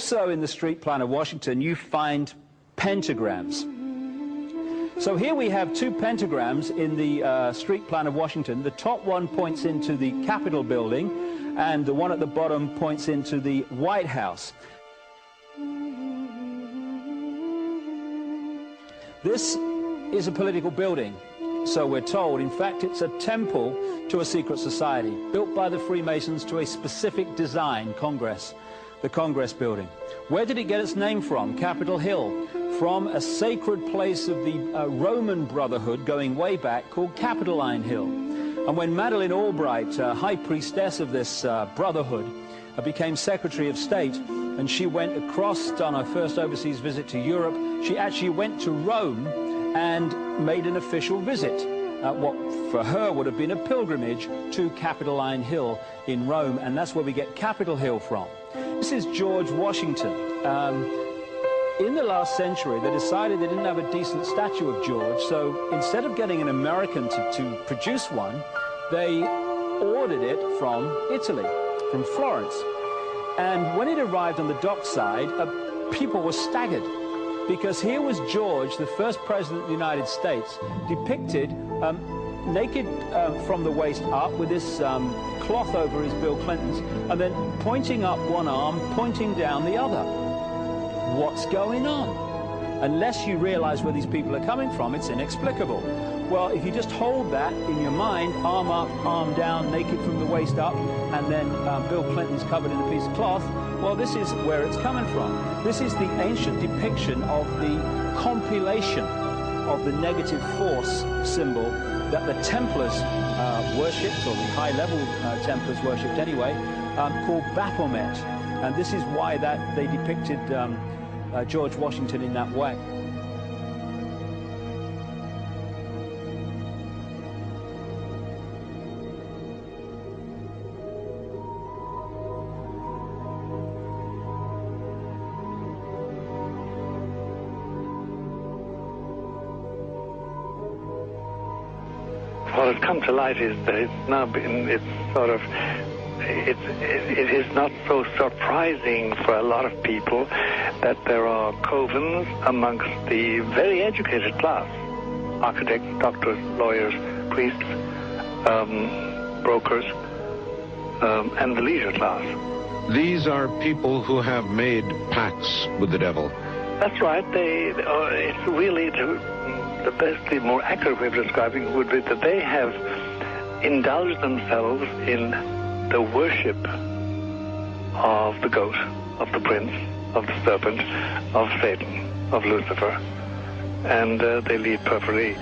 Also in the street plan of Washington, you find pentagrams. So here we have two pentagrams in the street plan of Washington. The top one points into the Capitol building, and the one at the bottom points into the White House. This is a political building, so we're told. In fact, it's a temple to a secret society, built by the Freemasons to a specific design, Congress, the Congress building. Where did it get its name from? Capitol Hill, from a sacred place of the Roman Brotherhood going way back called Capitoline Hill. And when Madeleine Albright, high priestess of this brotherhood, became Secretary of State, and she went across on her first overseas visit to Europe, she actually went to Rome and made an official visit, what for her would have been a pilgrimage to Capitoline Hill in Rome, and that's where we get Capitol Hill from. This is George Washington. In the last century, they decided they didn't have a decent statue of George, so instead of getting an American to produce one, they ordered it from Italy, from Florence. And when it arrived on the dockside, people were staggered, because here was George, the first president of the United States, depicted naked from the waist up with this cloth over his Bill Clinton's, and then pointing up one arm, pointing down the other. What's going on? Unless you realize where these people are coming from, it's inexplicable. Well, if you just hold that in your mind, arm up, arm down, naked from the waist up, and then Bill Clinton's covered in a piece of cloth, well, this is where it's coming from. This is the ancient depiction of the compilation of the negative force symbol that the Templars worshipped, or the high-level Templars worshipped anyway, called Baphomet. And this is why that they depicted George Washington in that way. What has come to light is that it's now been, it is not so surprising for a lot of people that there are covens amongst the very educated class, architects, doctors, lawyers, priests, brokers, and the leisure class. These are people who have made pacts with the devil. That's right. It's really the best, the more accurate way of describing it would be that they have indulged themselves in the worship of the goat, of the prince, of the serpent, of Satan, of Lucifer, and they lead perfectly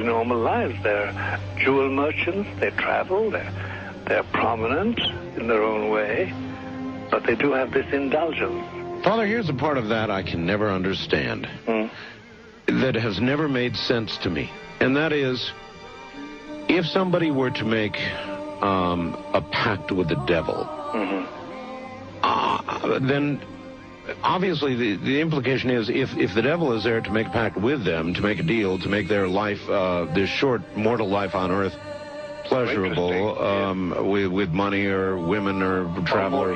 normal lives. They're jewel merchants. They travel. They're prominent in their own way, but they do have this indulgence. Father, here's a part of that I can never understand. That has never made sense to me, and that is, if somebody were to make a pact with the devil, then obviously the implication is if the devil is there to make a pact with them, to make a deal, to make their life, this short mortal life on earth, pleasurable, with money or women or travel, or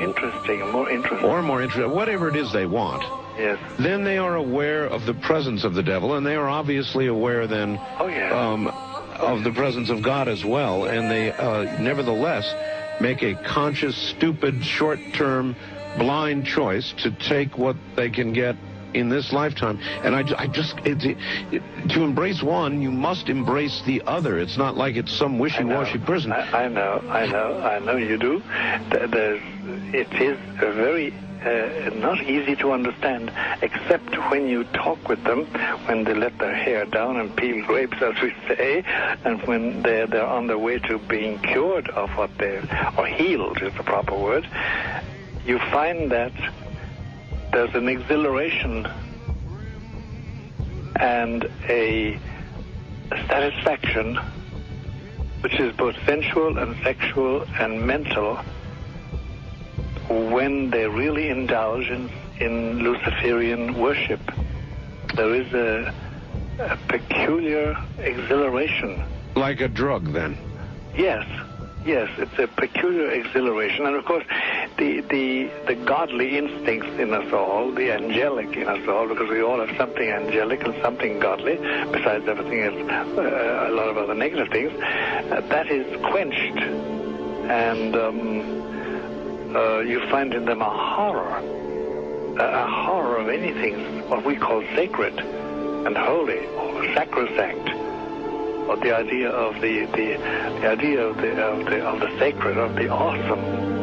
more interesting, whatever it is they want. Yes. Then they are aware of the presence of the devil, and they are obviously aware then of the presence of God as well, and they nevertheless make a conscious, stupid, short-term, blind choice to take what they can get in this lifetime. And to embrace one, you must embrace the other. It's not like it's some wishy-washy person. I know you do. It is a very not easy to understand, except when you talk with them, when they let their hair down and peel grapes, as we say, and when they're on their way to being cured of what or healed is the proper word. You find that there's an exhilaration and a satisfaction which is both sensual and sexual and mental when they really indulge in Luciferian worship. There is a peculiar exhilaration. Like a drug, then? Yes, it's a peculiar exhilaration. And of course, the godly instincts in us all, the angelic in us all, because we all have something angelic and something godly, besides everything else, a lot of other negative things, that is quenched. And you find in them a horror of anything, what we call sacred and holy, or sacrosanct, or the idea of the idea of the sacred, of the awesome.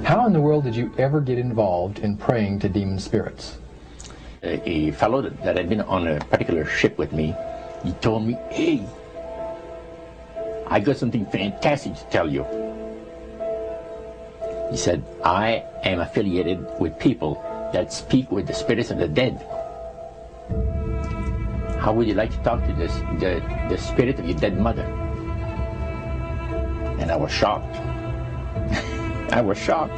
How in the world did you ever get involved in praying to demon spirits? A fellow that had been on a particular ship with me, he told me, "Hey, I got something fantastic to tell you." He said, "I am affiliated with people that speak with the spirits of the dead. How would you like to talk to the spirit of your dead mother?" And I was shocked. I was shocked.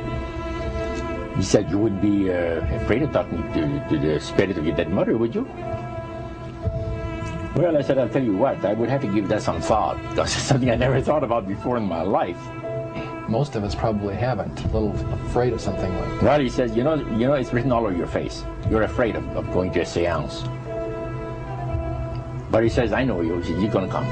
He said, "You wouldn't be afraid of talking to the spirit of your dead mother, would you?" Well, I said, "I'll tell you what, I would have to give that some thought, because it's something I never thought about before in my life." Most of us probably haven't. A little afraid of something like that. Well, he says, you know, it's written all over your face. You're afraid of going to a seance. But he says, "I know you. He said, you're going to come."